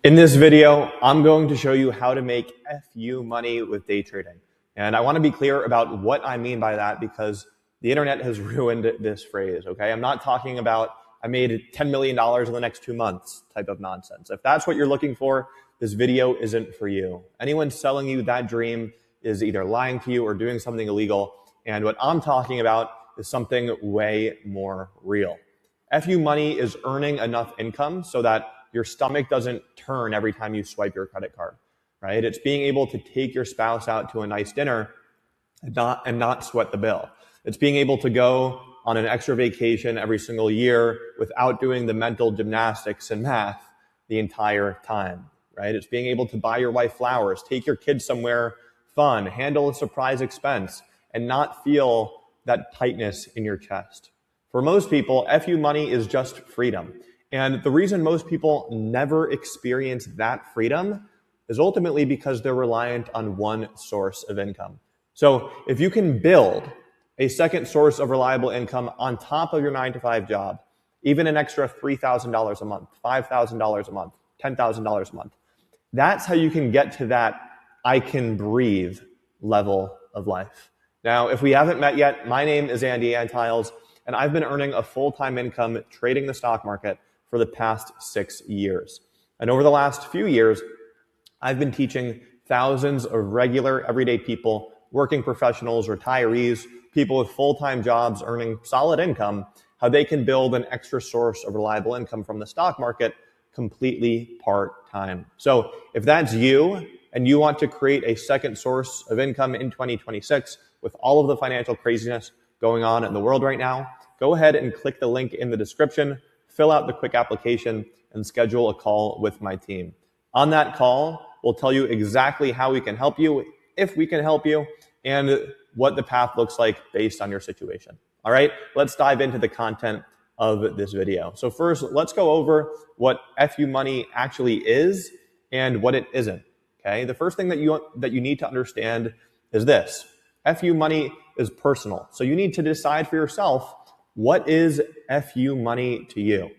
In this video, I'm going to show you how to make FU money with day trading. And I want to be clear about what I mean by that because the internet has ruined this phrase, okay? I'm not talking about I made $10 million in the next 2 months type of nonsense. If that's what you're looking for, this video isn't for you. Anyone selling you that dream is either lying to you or doing something illegal. And what I'm talking about is something way more real. FU money is earning enough income so that your stomach doesn't turn every time you swipe your credit card, right? It's being able to take your spouse out to a nice dinner and not sweat the bill. It's being able to go on an extra vacation every single year without doing the mental gymnastics and math the entire time, right? It's being able to buy your wife flowers, take your kids somewhere fun, handle a surprise expense, and not feel that tightness in your chest. For most people, FU money is just freedom. And the reason most people never experience that freedom is ultimately because they're reliant on one source of income. So if you can build a second source of reliable income on top of your 9-to-5 job, even an extra $3,000 a month, $5,000 a month, $10,000 a month, that's how you can get to that I can breathe level of life. Now, if we haven't met yet, my name is Andy Antiles, and I've been earning a full-time income trading the stock market for the past 6 years. And over the last few years, I've been teaching thousands of regular, everyday people, working professionals, retirees, people with full-time jobs earning solid income, how they can build an extra source of reliable income from the stock market completely part-time. So if that's you and you want to create a second source of income in 2026 with all of the financial craziness going on in the world right now, go ahead and click the link in the description, fill out the quick application, and schedule a call with my team. On that call, we'll tell you exactly how we can help you, if we can help you, and what the path looks like based on your situation. All right, let's dive into the content of this video. So first, let's go over what FU money actually is and what it isn't. Okay, the first thing that you need to understand is this. FU money is personal. So you need to decide for yourself, what is FU money to you?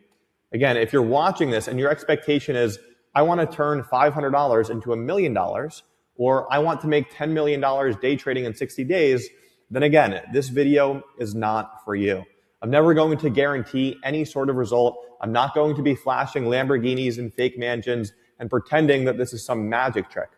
Again, if you're watching this and your expectation is, I want to turn $500 into $1 million, or I want to make $10 million day trading in 60 days, then again, this video is not for you. I'm never going to guarantee any sort of result. I'm not going to be flashing Lamborghinis and fake mansions and pretending that this is some magic trick.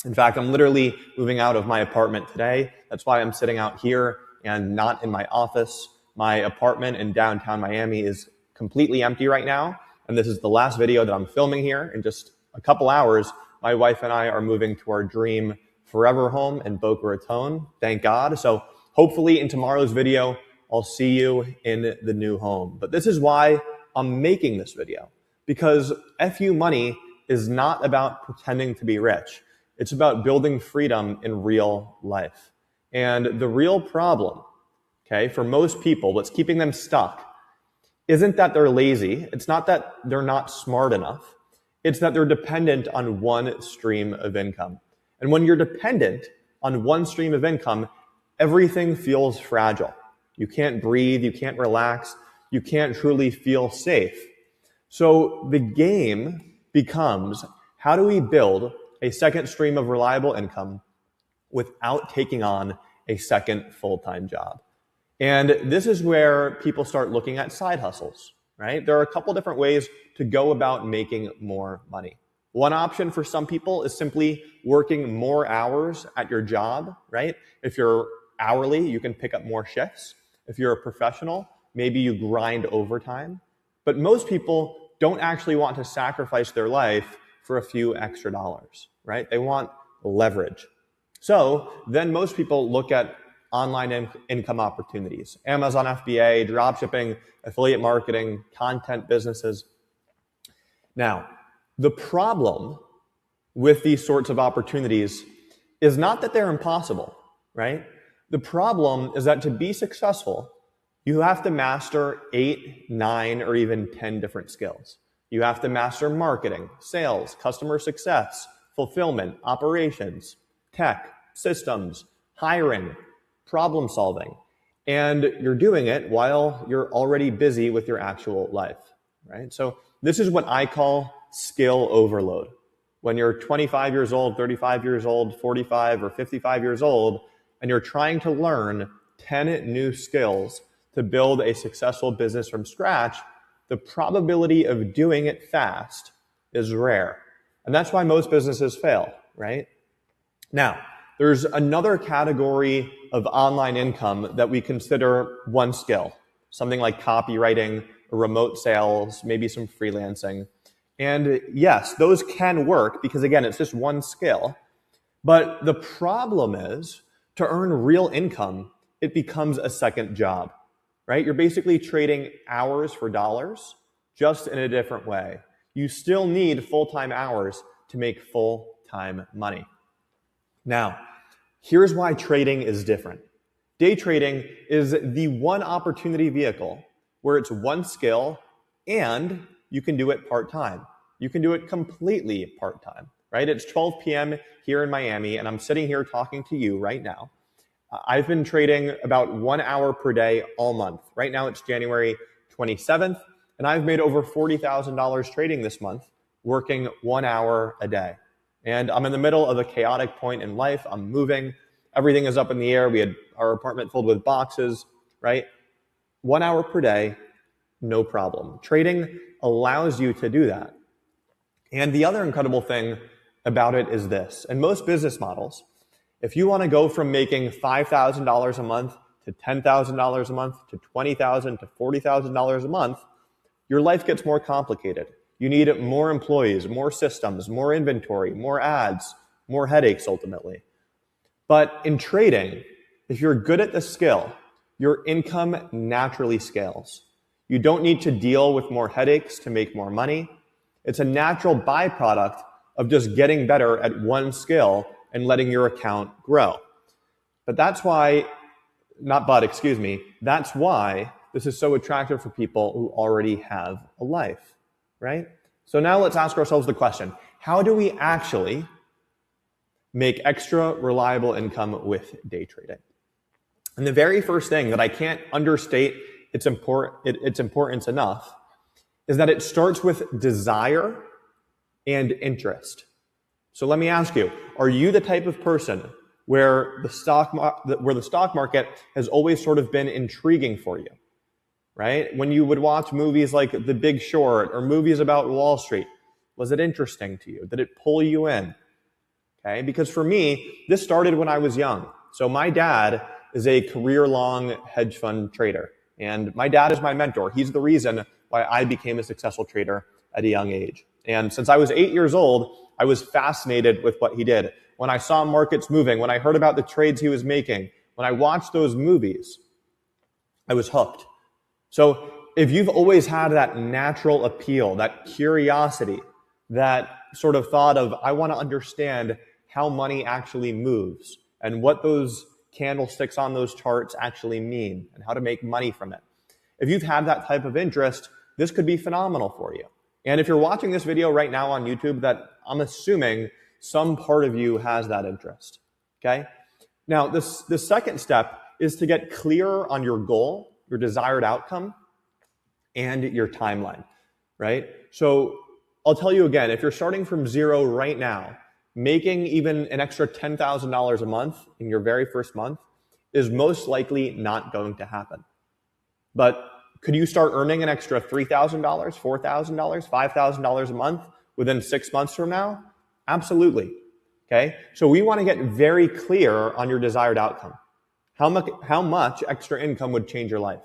In fact, I'm literally moving out of my apartment today. That's why I'm sitting out here and not in my office. My apartment in downtown Miami is completely empty right now, and this is the last video that I'm filming here. In just a couple hours, my wife and I are moving to our dream forever home in Boca Raton, thank God. So hopefully in tomorrow's video, I'll see you in the new home. But this is why I'm making this video, because FU money is not about pretending to be rich. It's about building freedom in real life. And the real problem, okay, for most people, what's keeping them stuck isn't that they're lazy. It's not that they're not smart enough. It's that they're dependent on one stream of income. And when you're dependent on one stream of income, everything feels fragile. You can't breathe, you can't relax, you can't truly feel safe. So the game becomes, how do we build a second stream of reliable income without taking on a second full-time job? And this is where people start looking at side hustles, right? There are a couple different ways to go about making more money. One option for some people is simply working more hours at your job, right? If you're hourly, you can pick up more shifts. If you're a professional, maybe you grind overtime. But most people don't actually want to sacrifice their life for a few extra dollars, right? They want leverage. So then most people look at online income opportunities, Amazon FBA, dropshipping, affiliate marketing, content businesses. Now, the problem with these sorts of opportunities is not that they're impossible, right? The problem is that to be successful, you have to master 8, 9, or even 10 different skills. You have to master marketing, sales, customer success, fulfillment, operations, tech, systems, hiring, problem solving. And you're doing it while you're already busy with your actual life, right? So this is what I call skill overload. When you're 25 years old, 35 years old, 45 or 55 years old, and you're trying to learn 10 new skills to build a successful business from scratch, the probability of doing it fast is rare. And that's why most businesses fail, right? Now, there's another category of online income that we consider one skill, something like copywriting, or remote sales, maybe some freelancing. And yes, those can work because, again, it's just one skill. But the problem is, to earn real income, it becomes a second job, right? You're basically trading hours for dollars, just in a different way. You still need full-time hours to make full-time money. Now, here's why trading is different. Day trading is the one opportunity vehicle where it's one skill and you can do it part-time. You can do it completely part-time, right? It's 12 p.m. here in Miami, and I'm sitting here talking to you right now. I've been trading about 1 hour per day all month. Right now it's January 27th, and I've made over $40,000 trading this month, working 1 hour a day. And I'm in the middle of a chaotic point in life. I'm moving. Everything is up in the air. We had our apartment filled with boxes, right? 1 hour per day, no problem. Trading allows you to do that. And the other incredible thing about it is this. In most business models, if you want to go from making $5,000 a month to $10,000 a month to $20,000 to $40,000 a month, your life gets more complicated. You need more employees, more systems, more inventory, more ads, more headaches ultimately. But in trading, if you're good at the skill, your income naturally scales. You don't need to deal with more headaches to make more money. It's a natural byproduct of just getting better at one skill and letting your account grow. That's why this is so attractive for people who already have a life, right? So now let's ask ourselves the question, how do we actually make extra reliable income with day trading? And the very first thing that I can't understate its importance enough is that it starts with desire and interest. So let me ask you, are you the type of person where the stock market has always sort of been intriguing for you, right? When you would watch movies like The Big Short or movies about Wall Street, was it interesting to you? Did it pull you in? Okay, because for me, this started when I was young. So my dad is a career-long hedge fund trader, and my dad is my mentor. He's the reason why I became a successful trader at a young age. And since I was 8 years old, I was fascinated with what he did. When I saw markets moving, when I heard about the trades he was making, when I watched those movies, I was hooked. So if you've always had that natural appeal, that curiosity, that sort of thought of, I want to understand how money actually moves and what those candlesticks on those charts actually mean and how to make money from it. If you've had that type of interest, this could be phenomenal for you. And if you're watching this video right now on YouTube, that I'm assuming some part of you has that interest, okay? Now, the second step is to get clear on your goal, your desired outcome, and your timeline, right? So I'll tell you again, if you're starting from zero right now, making even an extra $10,000 a month in your very first month is most likely not going to happen. But could you start earning an extra $3,000, $4,000, $5,000 a month within 6 months from now? Absolutely. Okay? So we want to get very clear on your desired outcome. How much extra income would change your life?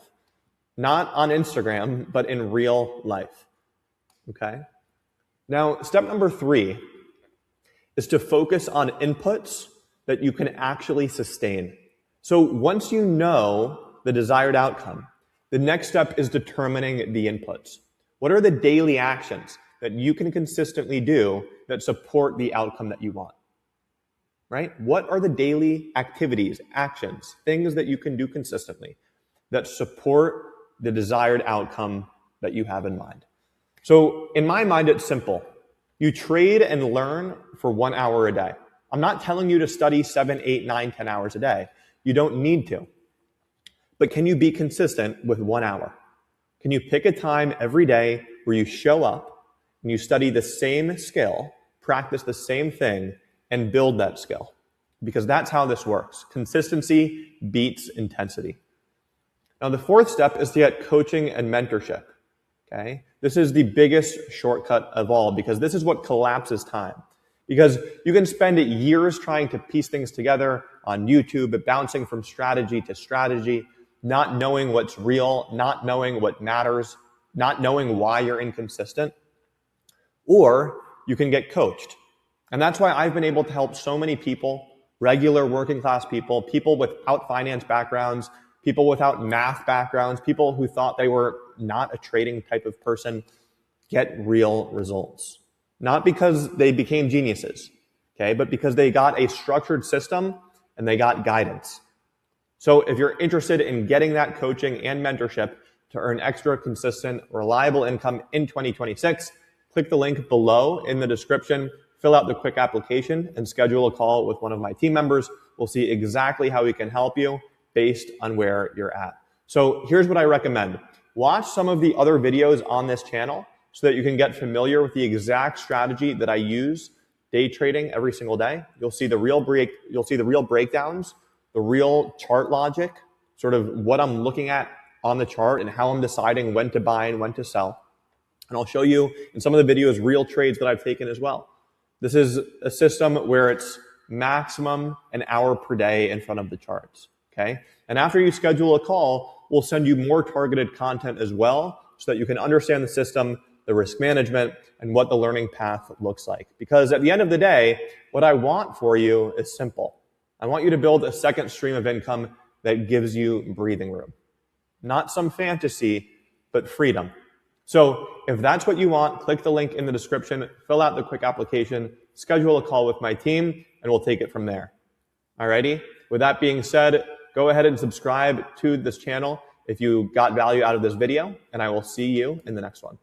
Not on Instagram, but in real life. Okay? Now, step number 3 is to focus on inputs that you can actually sustain. So once you know the desired outcome, the next step is determining the inputs. What are the daily actions that you can consistently do that support the outcome that you want? Right? What are the daily activities, actions, things that you can do consistently that support the desired outcome that you have in mind? So in my mind, it's simple. You trade and learn for 1 hour a day. I'm not telling you to study 7, 8, 9, 10 hours a day. You don't need to. But can you be consistent with 1 hour? Can you pick a time every day where you show up, and you study the same skill, practice the same thing, and build that skill. Because that's how this works. Consistency beats intensity. Now, the fourth step is to get coaching and mentorship. Okay? This is the biggest shortcut of all because this is what collapses time. Because you can spend years trying to piece things together on YouTube, bouncing from strategy to strategy, not knowing what's real, not knowing what matters, not knowing why you're inconsistent. Or you can get coached. And that's why I've been able to help so many people, regular working class people, people without finance backgrounds, people without math backgrounds, people who thought they were not a trading type of person, get real results. Not because they became geniuses, okay, but because they got a structured system and they got guidance. So if you're interested in getting that coaching and mentorship to earn extra, consistent, reliable income in 2026, click the link below in the description, fill out the quick application, and schedule a call with one of my team members. We'll see exactly how we can help you based on where you're at. So here's what I recommend. Watch some of the other videos on this channel so that you can get familiar with the exact strategy that I use day trading every single day. You'll see the real breakdowns, the real chart logic, sort of what I'm looking at on the chart and how I'm deciding when to buy and when to sell. And I'll show you in some of the videos real trades that I've taken as well. This is a system where it's maximum an hour per day in front of the charts. Okay. And after you schedule a call, we'll send you more targeted content as well so that you can understand the system, the risk management, and what the learning path looks like. Because at the end of the day, what I want for you is simple. I want you to build a second stream of income that gives you breathing room. Not some fantasy, but freedom. So if that's what you want, click the link in the description, fill out the quick application, schedule a call with my team, and we'll take it from there. Alrighty? With that being said, go ahead and subscribe to this channel if you got value out of this video, and I will see you in the next one.